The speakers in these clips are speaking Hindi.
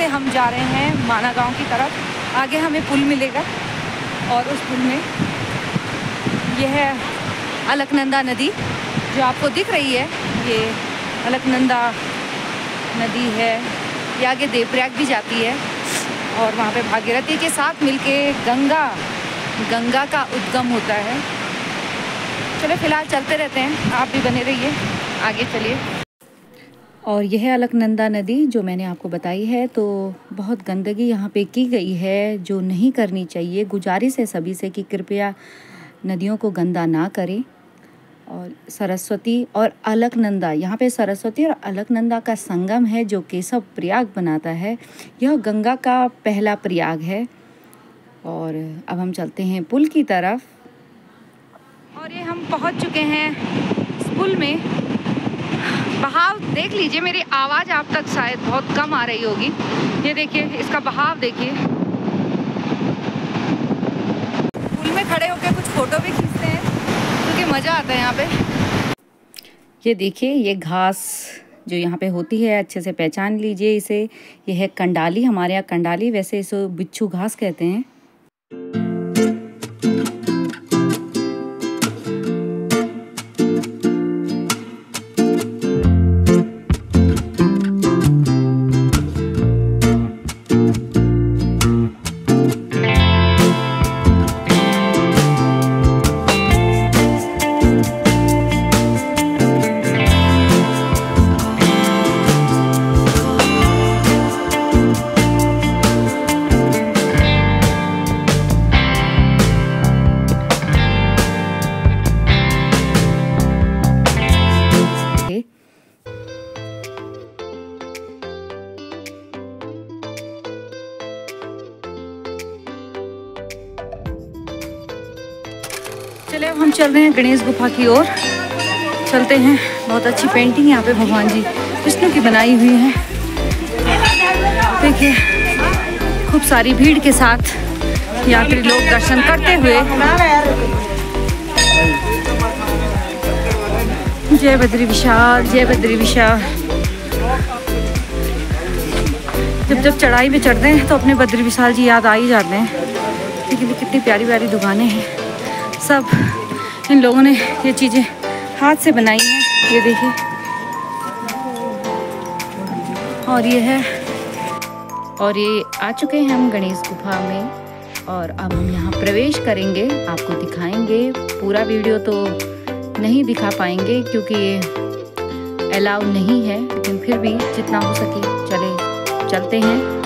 से हम जा रहे हैं माना गांव की तरफ। आगे हमें पुल मिलेगा और उस पुल में यह है अलकनंदा नदी जो आपको दिख रही है। ये अलकनंदा नदी है, ये आगे देवप्रयाग भी जाती है और वहाँ पे भागीरथी के साथ मिलके गंगा का उद्गम होता है। चलो फिलहाल चलते रहते हैं, आप भी बने रहिए, आगे चलिए। और यह अलकनंदा नदी जो मैंने आपको बताई है, तो बहुत गंदगी यहाँ पे की गई है जो नहीं करनी चाहिए। गुजारिश है सभी से कि कृपया नदियों को गंदा ना करें। और सरस्वती और अलकनंदा, यहाँ पे सरस्वती और अलकनंदा का संगम है जो केशव प्रयाग बनाता है। यह गंगा का पहला प्रयाग है। और अब हम चलते हैं पुल की तरफ और ये हम पहुँच चुके हैं इस पुल में। बहाव देख लीजिए, मेरी आवाज़ आप तक शायद बहुत कम आ रही होगी। ये देखिए, इसका बहाव देखिए। पुल में खड़े होकर कुछ फ़ोटो भी खींचते हैं क्योंकि मज़ा आता है यहाँ पे। ये देखिए, ये घास जो यहाँ पे होती है अच्छे से पहचान लीजिए इसे। ये है कंडाली, हमारे यहाँ कंडाली, वैसे इसे बिच्छू घास कहते हैं। चले अब हम चल रहे हैं गणेश गुफा की ओर। चलते हैं। बहुत अच्छी पेंटिंग यहाँ पे भगवान जी विष्णु की बनाई हुई है। देखिए, खूब सारी भीड़ के साथ यात्री लोग दर्शन करते हुए। जय बद्री विशाल, जय बद्री विशाल। जब चढ़ाई पे चढ़ते हैं तो अपने बद्री विशाल जी याद आ ही जाते हैं। देखिए कितनी प्यारी प्यारी दुकानें हैं। सब इन लोगों ने ये चीज़ें हाथ से बनाई हैं, ये देखिए। और ये है, और ये आ चुके हैं हम गणेश गुफा में और अब हम यहाँ प्रवेश करेंगे। आपको दिखाएंगे। पूरा वीडियो तो नहीं दिखा पाएंगे क्योंकि ये अलाउ नहीं है, लेकिन फिर भी जितना हो सके चलते हैं।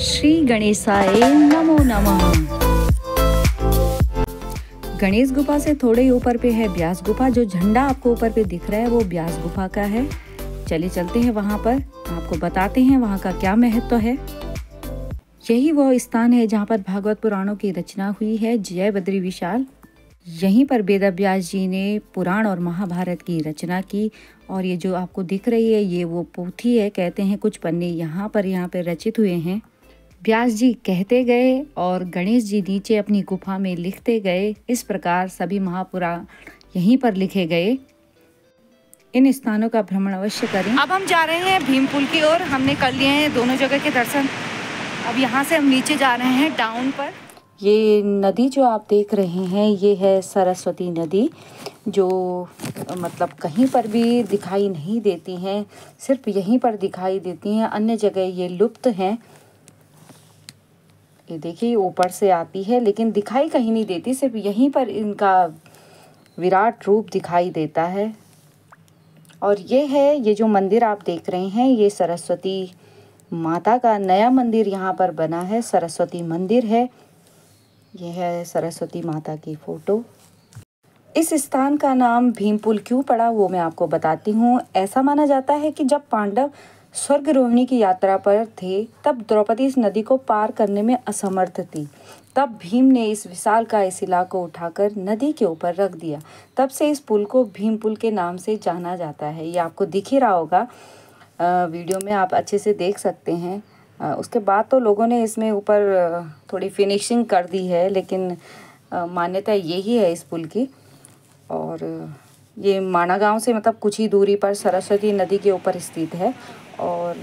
श्री गणेशाय नमो नमः। गणेश गुफा से थोड़े ऊपर पे है ब्यास गुफा। जो झंडा आपको ऊपर पे दिख रहा है वो ब्यास गुफा का है। चलिए चलते हैं वहां पर, आपको बताते हैं वहां का क्या महत्व है। यही वो स्थान है जहां पर भागवत पुराणों की रचना हुई है। जय बद्री विशाल। यहीं पर वेद व्यास जी ने पुराण और महाभारत की रचना की। और ये जो आपको दिख रही है ये वो पोथी है। कहते हैं कुछ पन्ने यहाँ पर रचित हुए हैं। व्यास जी कहते गए और गणेश जी नीचे अपनी गुफा में लिखते गए। इस प्रकार सभी महापुराण यहीं पर लिखे गए। इन स्थानों का भ्रमण अवश्य करें। अब हम जा रहे हैं भीम पुल की ओर। हमने कर लिए हैं दोनों जगह के दर्शन। अब यहाँ से हम नीचे जा रहे हैं डाउन पर। ये नदी जो आप देख रहे हैं ये है सरस्वती नदी, जो मतलब कहीं पर भी दिखाई नहीं देती हैं, सिर्फ यहीं पर दिखाई देती हैं। अन्य जगह ये लुप्त हैं। ये देखिए ऊपर से आती है लेकिन दिखाई कहीं नहीं देती, सिर्फ यहीं पर इनका विराट रूप दिखाई देता है। और ये है, ये जो मंदिर आप देख रहे हैं ये सरस्वती माता का नया मंदिर यहाँ पर बना है। सरस्वती मंदिर है। यह है सरस्वती माता की फोटो। इस स्थान का नाम भीमपुल क्यों पड़ा वो मैं आपको बताती हूँ। ऐसा माना जाता है कि जब पांडव स्वर्गरोहिणी की यात्रा पर थे तब द्रौपदी इस नदी को पार करने में असमर्थ थी। तब भीम ने इस विशालकाय शिला को उठाकर नदी के ऊपर रख दिया। तब से इस पुल को भीम पुल के नाम से जाना जाता है। ये आपको दिख ही रहा होगा, वीडियो में आप अच्छे से देख सकते हैं। उसके बाद तो लोगों ने इसमें ऊपर थोड़ी फिनिशिंग कर दी है, लेकिन मान्यता यही है इस पुल की। और ये माना गांव से मतलब कुछ ही दूरी पर सरस्वती नदी के ऊपर स्थित है। और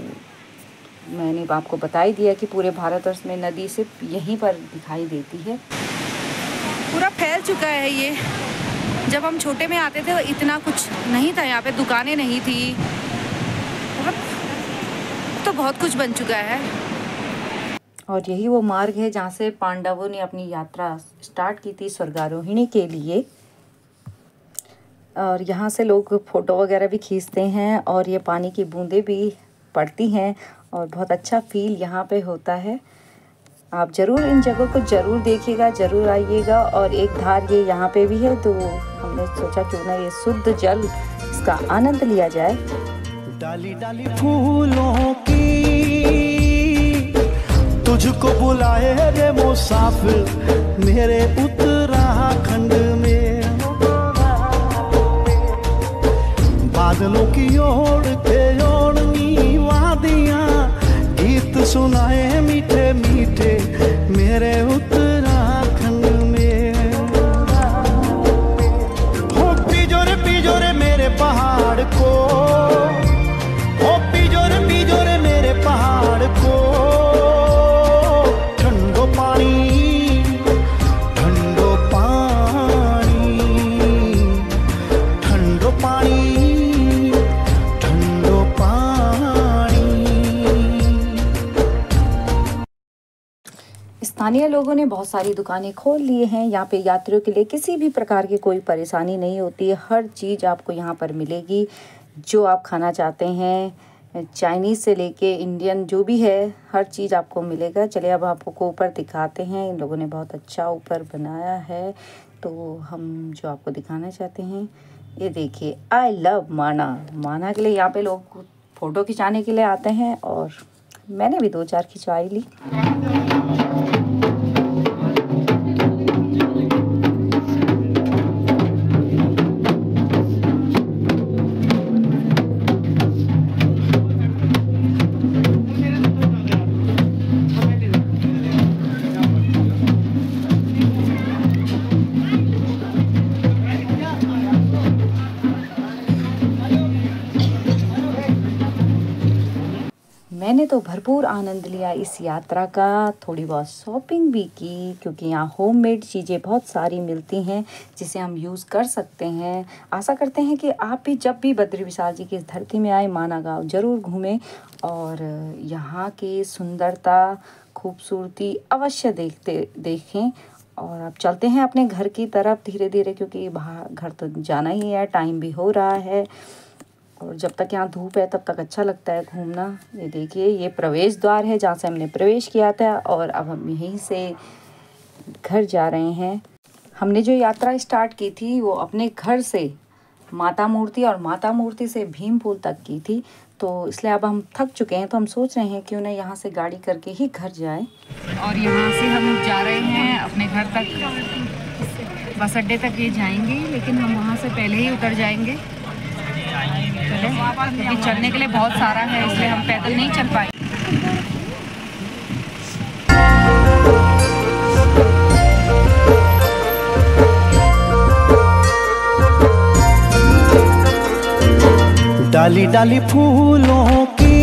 मैंने आपको बता ही दिया कि पूरे भारतवर्ष में नदी सिर्फ यहीं पर दिखाई देती है। पूरा फैल चुका है ये। जब हम छोटे में आते थे तो इतना कुछ नहीं था, यहाँ पे दुकानें नहीं थी, मतलब तो बहुत कुछ बन चुका है। और यही वो मार्ग है जहाँ से पांडवों ने अपनी यात्रा स्टार्ट की थी स्वर्गारोहिणी के लिए। और यहाँ से लोग फ़ोटो वगैरह भी खींचते हैं और ये पानी की बूंदें भी पड़ती हैं और बहुत अच्छा फील यहाँ पे होता है। आप ज़रूर इन जगहों को ज़रूर देखिएगा, ज़रूर आइएगा। और एक धार ये यहाँ पे भी है, तो हमने सोचा क्यों ना ये शुद्ध जल इसका आनंद लिया जाए। डाली डाली फूलों की तुझको बुलाए रे मुसाफिर मेरे उत्तराखंड में। बादलों की ओर के ओढ़नी वादियां गीत सुनाए मीठे मीठे मेरे उत्तराखंड में। हो पिजोरे मेरे पहाड़ को, हो पिजोरे मेरे पहाड़ को। ठंडो पानी, ठंडो पानी, ठंडो पानी, ठंडो पानी। स्थानीय लोगों ने बहुत सारी दुकानें खोल लिए हैं। यहाँ पे यात्रियों के लिए किसी भी प्रकार की कोई परेशानी नहीं होती है। हर चीज़ आपको यहाँ पर मिलेगी जो आप खाना चाहते हैं, चाइनीज़ से लेके इंडियन जो भी है हर चीज़ आपको मिलेगा। चलिए अब आपको ऊपर दिखाते हैं। इन लोगों ने बहुत अच्छा ऊपर बनाया है, तो हम जो आपको दिखाना चाहते हैं ये देखिए, आई लव माना। माना के लिए यहाँ पे लोग फ़ोटो खिंचाने के लिए आते हैं और मैंने भी 2-4 खिंचवाई ली। मैंने तो भरपूर आनंद लिया इस यात्रा का। थोड़ी बहुत शॉपिंग भी की क्योंकि यहाँ होममेड चीज़ें बहुत सारी मिलती हैं जिसे हम यूज़ कर सकते हैं। आशा करते हैं कि आप भी जब भी बद्री विशाल जी की इस धरती में आए माना गाँव ज़रूर घूमें और यहाँ की सुंदरता खूबसूरती अवश्य देखें। और अब चलते हैं अपने घर की तरफ धीरे धीरे, क्योंकि बाहर घर तो जाना ही है, टाइम भी हो रहा है। और जब तक यहाँ धूप है तब तक अच्छा लगता है घूमना। ये देखिए, ये प्रवेश द्वार है जहाँ से हमने प्रवेश किया था और अब हम यहीं से घर जा रहे हैं। हमने जो यात्रा स्टार्ट की थी वो अपने घर से माता मूर्ति और माता मूर्ति से भीमपुल तक की थी, तो इसलिए अब हम थक चुके हैं, तो हम सोच रहे हैं क्यों ना यहाँ से गाड़ी करके ही घर जाएं। और यहाँ से हम जा रहे हैं अपने घर तक, बस अड्डे तक ये जाएंगे, लेकिन हम वहाँ से पहले ही उतर जाएंगे क्योंकि चलने के लिए बहुत सारा है, इसलिए हम पैदल नहीं चल पाएंगे। डाली डाली फूलों की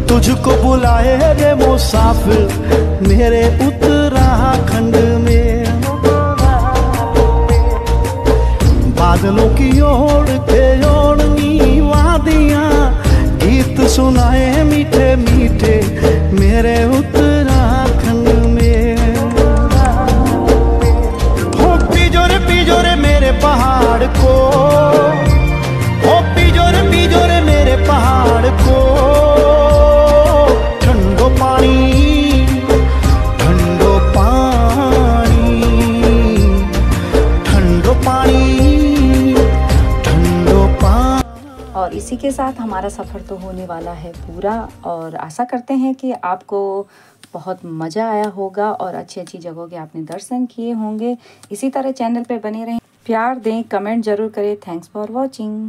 तुझको बुलाए रे मुसाफिर मेरे उत्तराखंड में। बादलों की ओर के ओढ़नी वादियां गीत सुनाए मीठे मीठे मेरे उत्तराखंड में। हो पिजोरे मेरे पहाड़ को, हो पिजोरे मेरे पहाड़ को। ठंडो पानी, ठंडो पानी, ठंडो पानी, ठंडो पानी। और इसी के साथ हमारा सफ़र तो होने वाला है पूरा, और आशा करते हैं कि आपको बहुत मज़ा आया होगा और अच्छी अच्छी जगहों के आपने दर्शन किए होंगे। इसी तरह चैनल पे बने रहें, प्यार दें, कमेंट ज़रूर करें। Thanks for watching.